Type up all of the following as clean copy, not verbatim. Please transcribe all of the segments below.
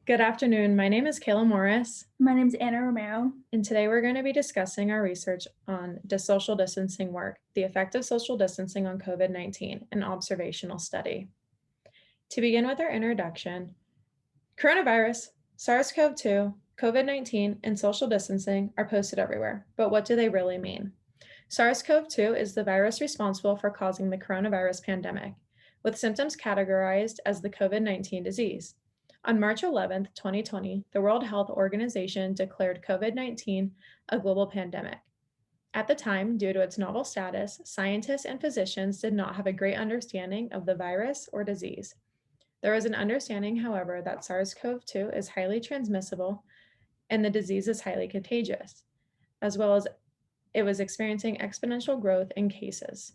Good afternoon. My name is Kayla Morris, My name's Anna Romero. and today we're going to be discussing our research on does social distancing work, the effect of social distancing on COVID-19, an observational study. To begin with our introduction, coronavirus, SARS-CoV-2, COVID-19, and social distancing are posted everywhere, but what do they really mean? SARS-CoV-2 is the virus responsible for causing the coronavirus pandemic, with symptoms categorized as the COVID-19 disease. On March 11, 2020, the World Health Organization declared COVID-19 a global pandemic. At the time, due to its novel status, scientists and physicians did not have a great understanding of the virus or disease. There was an understanding, however, that SARS-CoV-2 is highly transmissible and the disease is highly contagious, as well as it was experiencing exponential growth in cases.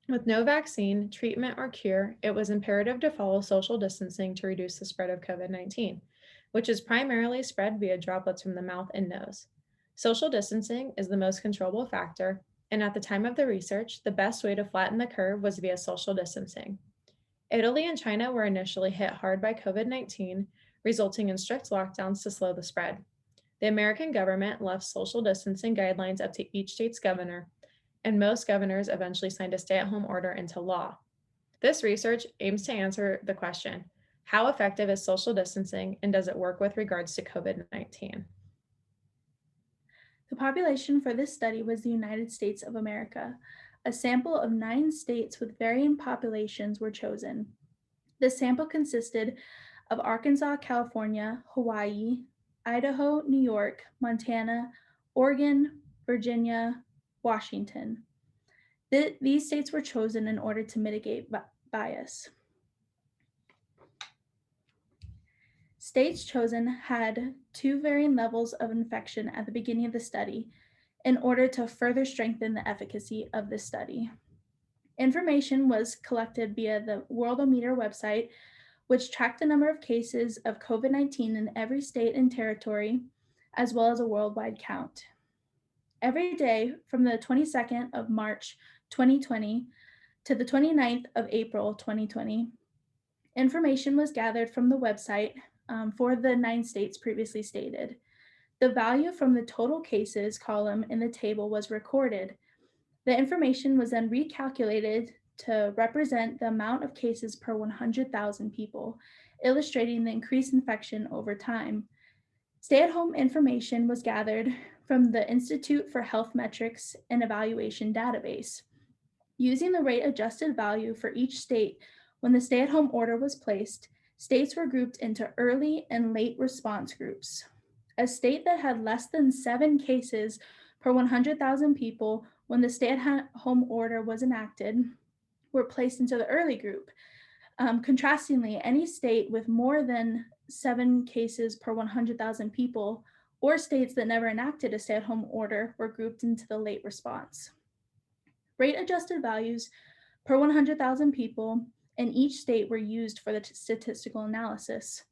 With no vaccine, treatment, or cure, it was imperative to follow social distancing to reduce the spread of COVID-19, which is primarily spread via droplets from the mouth and nose. Social distancing is the most controllable factor, and at the time of the research, the best way to flatten the curve was via social distancing. Italy and China were initially hit hard by COVID-19, resulting in strict lockdowns to slow the spread. The American government left social distancing guidelines up to each state's governor, and most governors eventually signed a stay-at-home order into law. This research aims to answer the question, how effective is social distancing and does it work with regards to COVID-19? The population for this study was the United States of America. A sample of 9 states with varying populations were chosen. The sample consisted of Arkansas, California, Hawaii, Idaho, New York, Montana, Oregon, Virginia, Washington. These states were chosen in order to mitigate bias. States chosen had 2 varying levels of infection at the beginning of the study in order to further strengthen the efficacy of this study. Information was collected via the Worldometer website, which tracked the number of cases of COVID-19 in every state and territory, as well as a worldwide count. Every day from the 22nd of March 2020 to the 29th of April 2020, information was gathered from the website for the 9 states previously stated. The value from the total cases column in the table was recorded. The information was then recalculated to represent the amount of cases per 100,000 people, illustrating the increased infection over time. Stay-at-home information was gathered from the Institute for Health Metrics and Evaluation database. Using the rate-adjusted value for each state when the stay-at-home order was placed, states were grouped into early and late response groups. A state that had less than 7 cases per 100,000 people when the stay-at-home order was enacted were placed into the early group. Contrastingly, any state with more than 7 cases per 100,000 people or states that never enacted a stay-at-home order were grouped into the late response. Rate-adjusted values per 100,000 people in each state were used for the statistical analysis.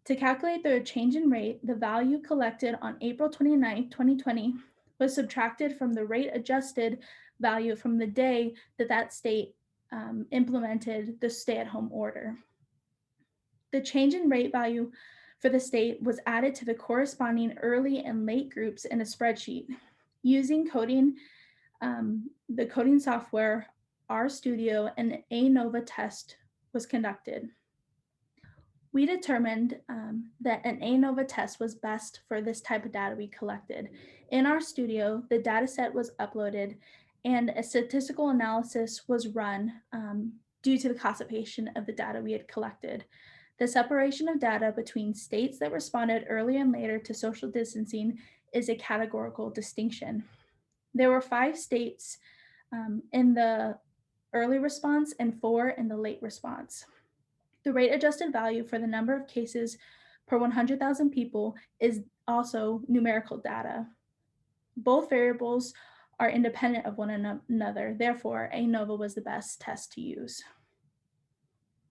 To calculate the change in rate, the value collected on April 29, 2020 was subtracted from the rate-adjusted value from the day that state implemented the stay-at-home order. The change in rate value for the state was added to the corresponding early and late groups in a spreadsheet. Using the coding software RStudio, an Anova test was conducted. We determined that an Anova test was best for this type of data we collected. In RStudio, the data set was uploaded and a statistical analysis was run due to the classification of the data we had collected. The separation of data between states that responded earlier and later to social distancing is a categorical distinction. There were 5 states in the early response and 4 in the late response. The rate-adjusted value for the number of cases per 100,000 people is also numerical data. Both variables are independent of one another, therefore, Anova was the best test to use.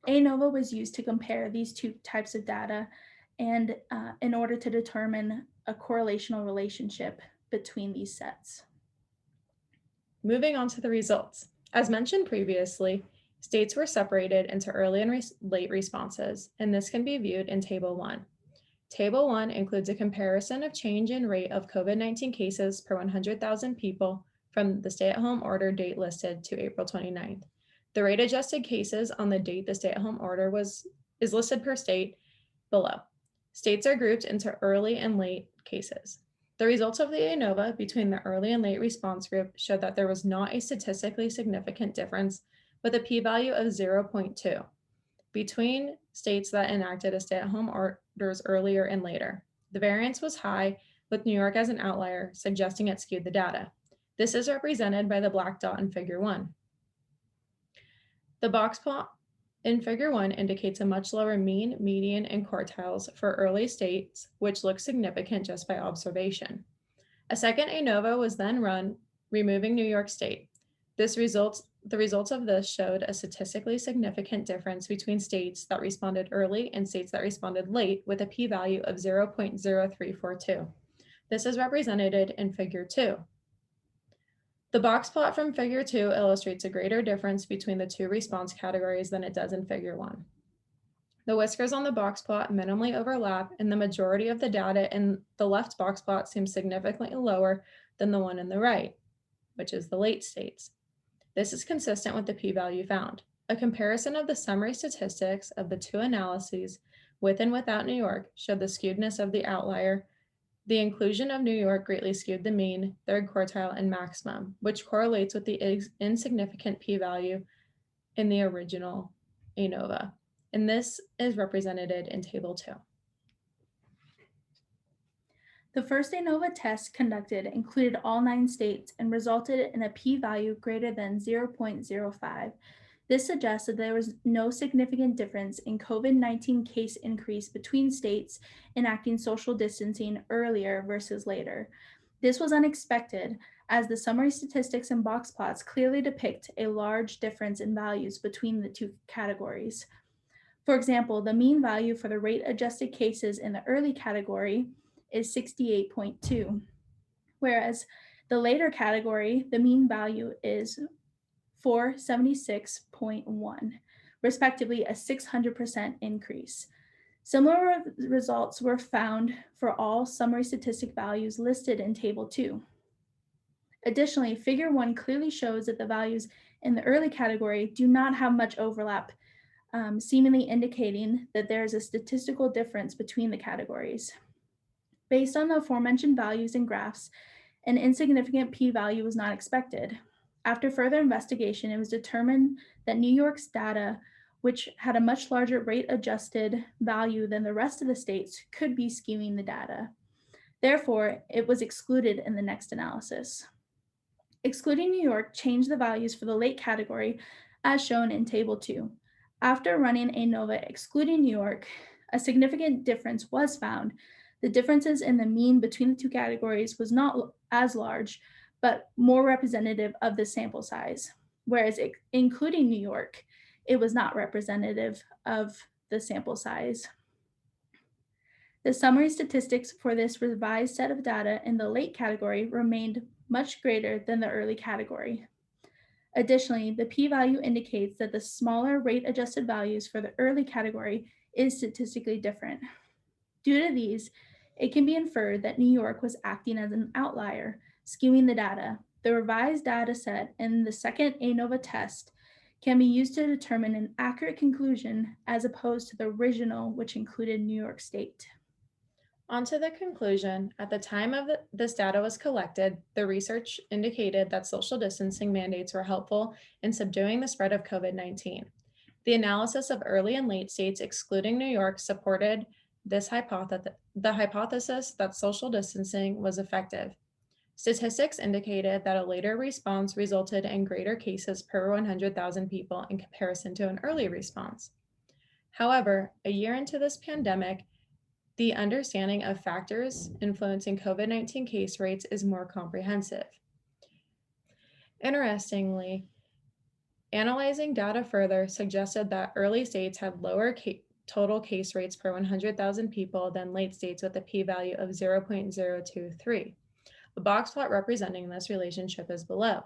Anova was used to compare these 2 types of data and in order to determine a correlational relationship between these sets. Moving on to the results. As mentioned previously, States were separated into early and late responses, and this can be viewed in Table 1. Table 1 includes a comparison of change in rate of COVID-19 cases per 100,000 people from the stay-at-home order date listed to April 29th. The rate-adjusted cases on the date the stay-at-home order is listed per state below. States are grouped into early and late cases. The results of the Anova between the early and late response group showed that there was not a statistically significant difference with a p-value of 0.2 between states that enacted a stay-at-home orders earlier and later. The variance was high, with New York as an outlier, suggesting it skewed the data. This is represented by the black dot in Figure 1. The box plot in Figure 1 indicates a much lower mean, median, and quartiles for early states, which looks significant just by observation. A second Anova was then run, removing New York State. The results of this showed a statistically significant difference between states that responded early and states that responded late, with a p-value of 0.0342. This is represented in Figure 2. The box plot from Figure 2 illustrates a greater difference between the two response categories than it does in Figure 1. The whiskers on the box plot minimally overlap, and the majority of the data in the left box plot seems significantly lower than the one in the right, which is the late states. This is consistent with the p-value found. A comparison of the summary statistics of the two analyses with and without New York showed the skewedness of the outlier. The inclusion of New York greatly skewed the mean, third quartile, and maximum, which correlates with the insignificant p-value in the original Anova. And this is represented in Table 2. The first Anova test conducted included all 9 states and resulted in a p-value greater than 0.05. This suggests that there was no significant difference in COVID-19 case increase between states enacting social distancing earlier versus later. This was unexpected, as the summary statistics and box plots clearly depict a large difference in values between the two categories. For example, the mean value for the rate-adjusted cases in the early category is 68.2, whereas the later category, the mean value is 476.1, respectively a 600% increase. Similar results were found for all summary statistic values listed in Table 2. Additionally, Figure 1 clearly shows that the values in the early category do not have much overlap, seemingly indicating that there is a statistical difference between the categories. Based on the aforementioned values and graphs, an insignificant p-value was not expected. After further investigation, it was determined that New York's data, which had a much larger rate-adjusted value than the rest of the states, could be skewing the data. Therefore, it was excluded in the next analysis. Excluding New York changed the values for the late category, as shown in Table 2. After running Anova excluding New York, a significant difference was found. The differences in the mean between the two categories was not as large, but more representative of the sample size, whereas including New York, it was not representative of the sample size. The summary statistics for this revised set of data in the late category remained much greater than the early category. Additionally, the p-value indicates that the smaller rate-adjusted values for the early category is statistically different. Due to these, it can be inferred that New York was acting as an outlier, skewing the data. The revised data set in the second Anova test can be used to determine an accurate conclusion as opposed to the original, which included New York State. On to the conclusion. At the time of this data was collected, the research indicated that social distancing mandates were helpful in subduing the spread of COVID-19. The analysis of early and late states, excluding New York, supported the hypothesis that social distancing was effective. Statistics indicated that a later response resulted in greater cases per 100,000 people in comparison to an early response. However, a year into this pandemic, the understanding of factors influencing COVID-19 case rates is more comprehensive. Interestingly, analyzing data further suggested that early states had lower total case rates per 100,000 people than late states with a p-value of 0.023. A box plot representing this relationship is below.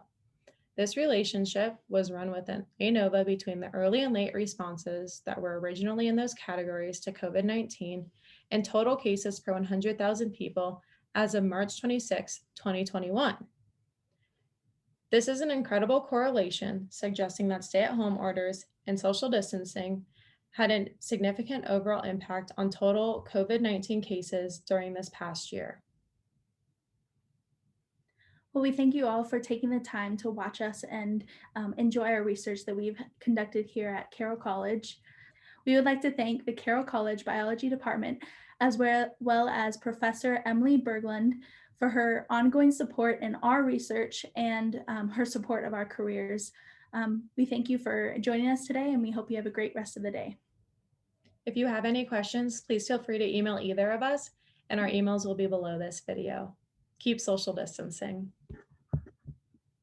This relationship was run with an Anova between the early and late responses that were originally in those categories to COVID-19 and total cases per 100,000 people as of March 26, 2021. This is an incredible correlation suggesting that stay-at-home orders and social distancing had a significant overall impact on total COVID-19 cases during this past year. Well, we thank you all for taking the time to watch us and enjoy our research that we've conducted here at Carroll College. We would like to thank the Carroll College Biology Department, as well as Professor Emily Berglund for her ongoing support in our research and her support of our careers. We thank you for joining us today, and we hope you have a great rest of the day. If you have any questions, please feel free to email either of us, and our emails will be below this video. Keep social distancing.